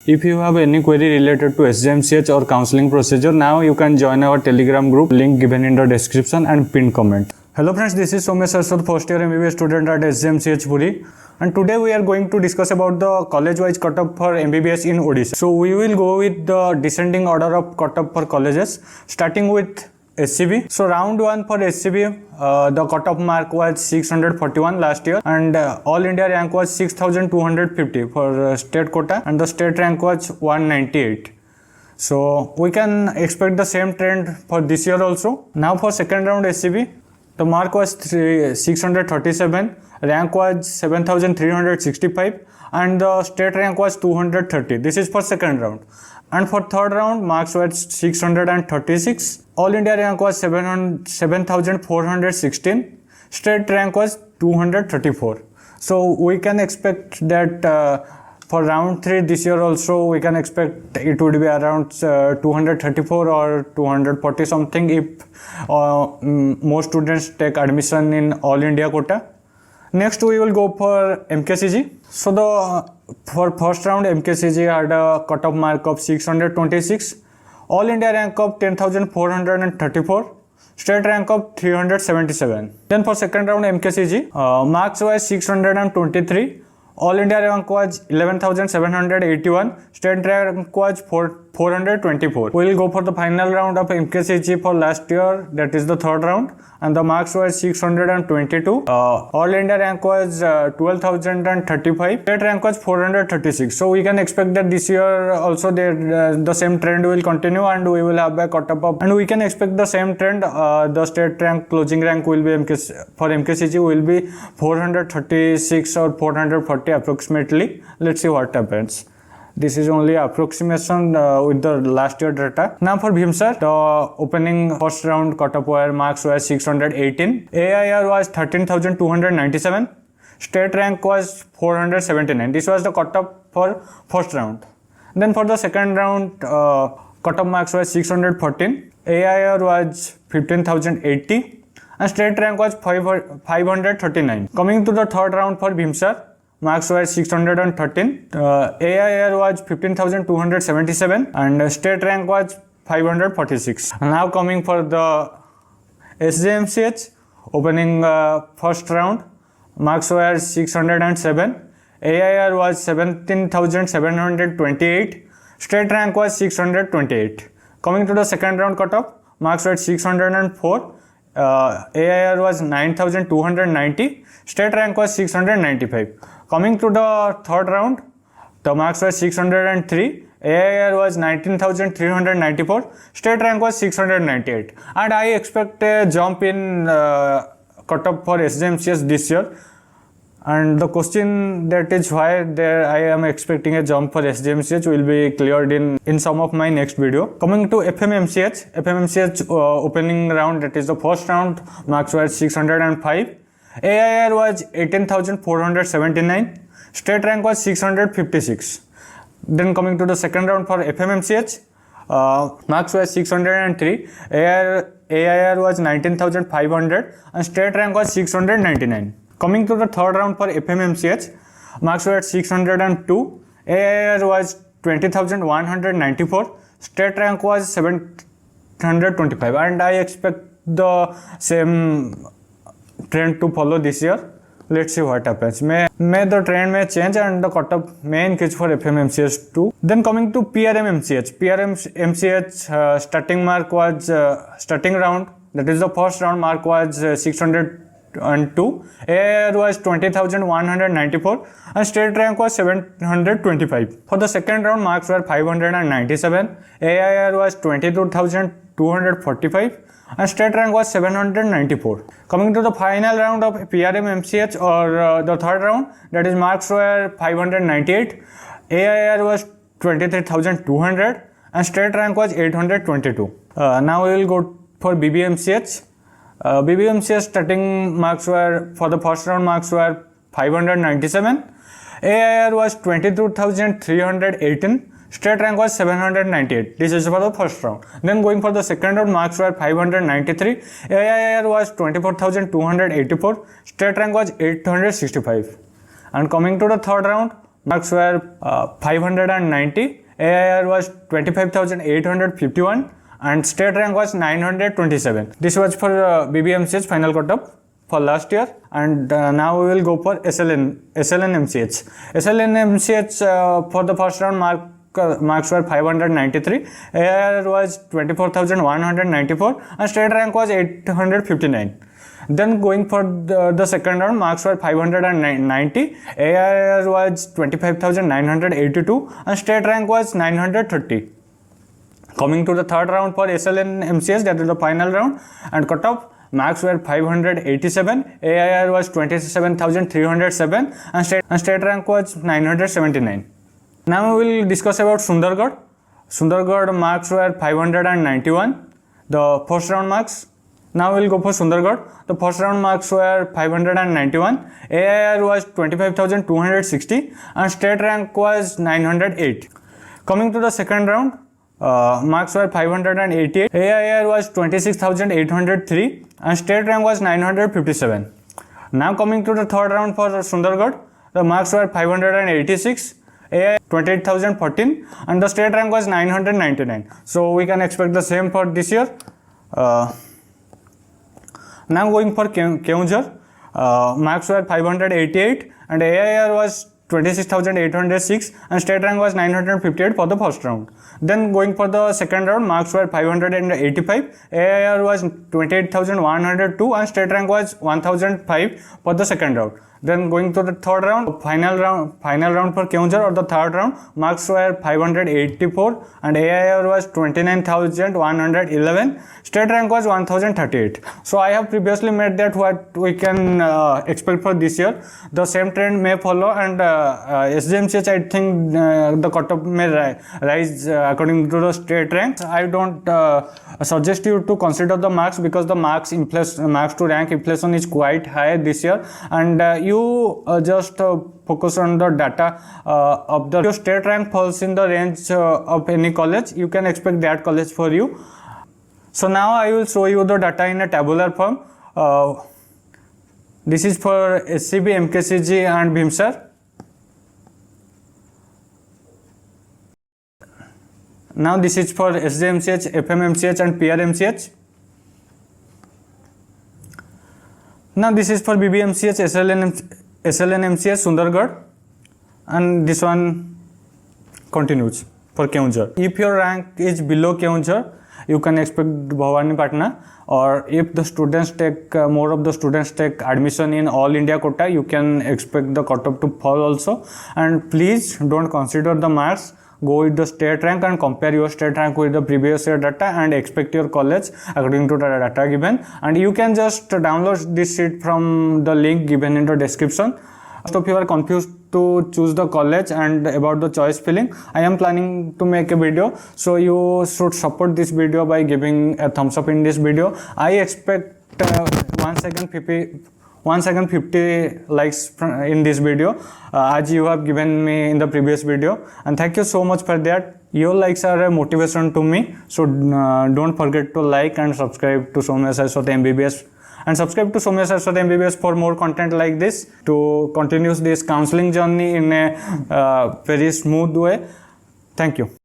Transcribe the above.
If you have any query related to SJMCH or counseling procedure, now you can join our Telegram group, link given in the description and pinned comment. Hello friends, this is Soumya Saraswat, first year MBBS student at SJMCH Puri, and today we are going to discuss about the college-wise cutoff for MBBS in Odisha. So we will go with the descending order of cutoff for colleges, starting with SCB. So round 1 for SCB, the cutoff mark was 641 last year, and all India rank was 6250 for state quota, and the state rank was 198. So we can expect the same trend for this year also. Now for second round SCB, the mark was 637, rank was 7365, and the state rank was 230. This is for second round. And for third round, marks were 636. All India rank was 7416. State rank was 234. So we can expect that for round 3 this year also, we can expect it would be around 234 or 240 something if more students take admission in All India quota. Next we will go for MKCG. So for first round MKCG had a cutoff mark of 626, All India rank of 10,434, state rank of 377. Then for second round MKCG, marks was 623, All India rank was 11,781, state rank was 424. We will go for the final round of MKCG for last year, that is the third round, and the marks were 622. All India rank was 12,035, state rank was 436. So we can expect that this year also the same trend will continue, and we will have a cutoff of, and we can expect the same trend. The state rank, closing rank will be for MKCG will be 436 or 440 approximately. Let's see what happens. This is only approximation with the last year data. Now for Bhimsar, the opening first round cutoff marks were 618. AIR was 13,297. State rank was 479. This was the cutoff for first round. Then for the second round, cutoff marks were 614. AIR was 15,080. And state rank was 539. Coming to the third round for Bhimsar, marks were 613, AIR was 15,277, and state rank was 546. Now coming for the SJMCH, opening first round, marks were 607, AIR was 17,728, state rank was 628. Coming to the second round cutoff, marks were 604, AIR was 9,290, state rank was 695. Coming to the third round, the marks were 603, AIR was 19,394, state rank was 698. And I expect a jump in cutoff for SJMCS this year. And the question that is why I am expecting a jump for SJMCH will be cleared in some of my next video. Coming to FMMCH opening round, that is the first round, marks were 605. AIR was 18,479, state rank was 656. Then coming to the second round for FMMCH, marks were 603, AIR was 19,500, and state rank was 699. Coming to the third round for FMMCH, marks were 602, AIR was 20,194, state rank was 725, and I expect the same trend to follow this year. Let's see what happens. May the trend may change and the cutoff may increase for FMMCH too. Then coming to PRMMCH, starting mark was starting round, that is the first round, mark was 602, AIR was 20,194, and state rank was 725. For the second round, marks were 597, AIR was 22,245, and state rank was 794. Coming to the final round of PRMMCH or the third round, that is marks were 598, AIR was 23,200, and state rank was 822. Now we will go for BBMCH. BBMCH starting marks were, for the first round, marks were 597, AIR was 22,318, state rank was 798. This is for the first round. Then going for the second round, marks were 593, AIR was 24,284, state rank was 865. And coming to the third round, marks were 590, AIR was 25,851 and state rank was 927. This was for BBMCH final cutoff for last year, and now we will go for SLN-MCH. SLN-MCH for the first round marks were 593, AIR was 24,194 and state rank was 859. Then going for the second round, marks were 590, AIR was 25,982 and state rank was 930. Coming to the third round for SLN-MCH, that is the final round, and cutoff marks were 587, AIR was 27,307 and state rank was 979. Now we will discuss about Sundargarh. Sundargarh marks were 591, the first round marks. Now we will go for Sundargarh. The first round marks were 591, AIR was 25,260 and state rank was 908. Coming to the second round, marks were 588, AIR was 26,803 and state rank was 957. Now coming to the third round for Sundargarh, the marks were 586, AIR 28,014 and the state rank was 999. So we can expect the same for this year. Now going for Keonjhar, marks were 588 and AIR was 26,806 and state rank was 958 for the first round. Then going for the second round, marks were 585, AIR was 28,102 and state rank was 1,005 for the second round. Then going to the third round, final round for Keonjhar or the third round, marks were 584 and AIR was 29,111, state rank was 1,038. So I have previously made that what we can expect for this year. The same trend may follow, and SJMCH, I think the cutoff may rise according to the state rank. I don't suggest you to consider the marks because the marks to rank inflation is quite high this year, and you just focus on the data of your state rank falls in the range of any college, you can expect that college for you. So now I will show you the data in a tabular form. This is for SCB, MKCG and Bhimsar. Now this is for SJMCH, FMMCH and PRMCH. Now this is for BBMCH, SLN-MCH, Sundargarh, and this one continues for Keonjhar. If your rank is below Keonjhar, you can expect Bhawanipatna, or if the students take more of the students take admission in all India quota, you can expect the cutoff to fall also. And please don't consider the marks. Go with the state rank and compare your state rank with the previous year data and expect your college according to the data given. And you can just download this sheet from the link given in the description. Most of you are confused to choose the college and about the choice filling. I am planning to make a video, so you should support this video by giving a thumbs up in this video. I expect 1 second 50 likes in this video as you have given me in the previous video, and thank you so much for that. Your likes are a motivation to me, so don't forget to like and subscribe to Soumya Saraswat MBBS, and subscribe to Soumya Saraswat MBBS for more content like this to continue this counseling journey in a very smooth way. Thank you.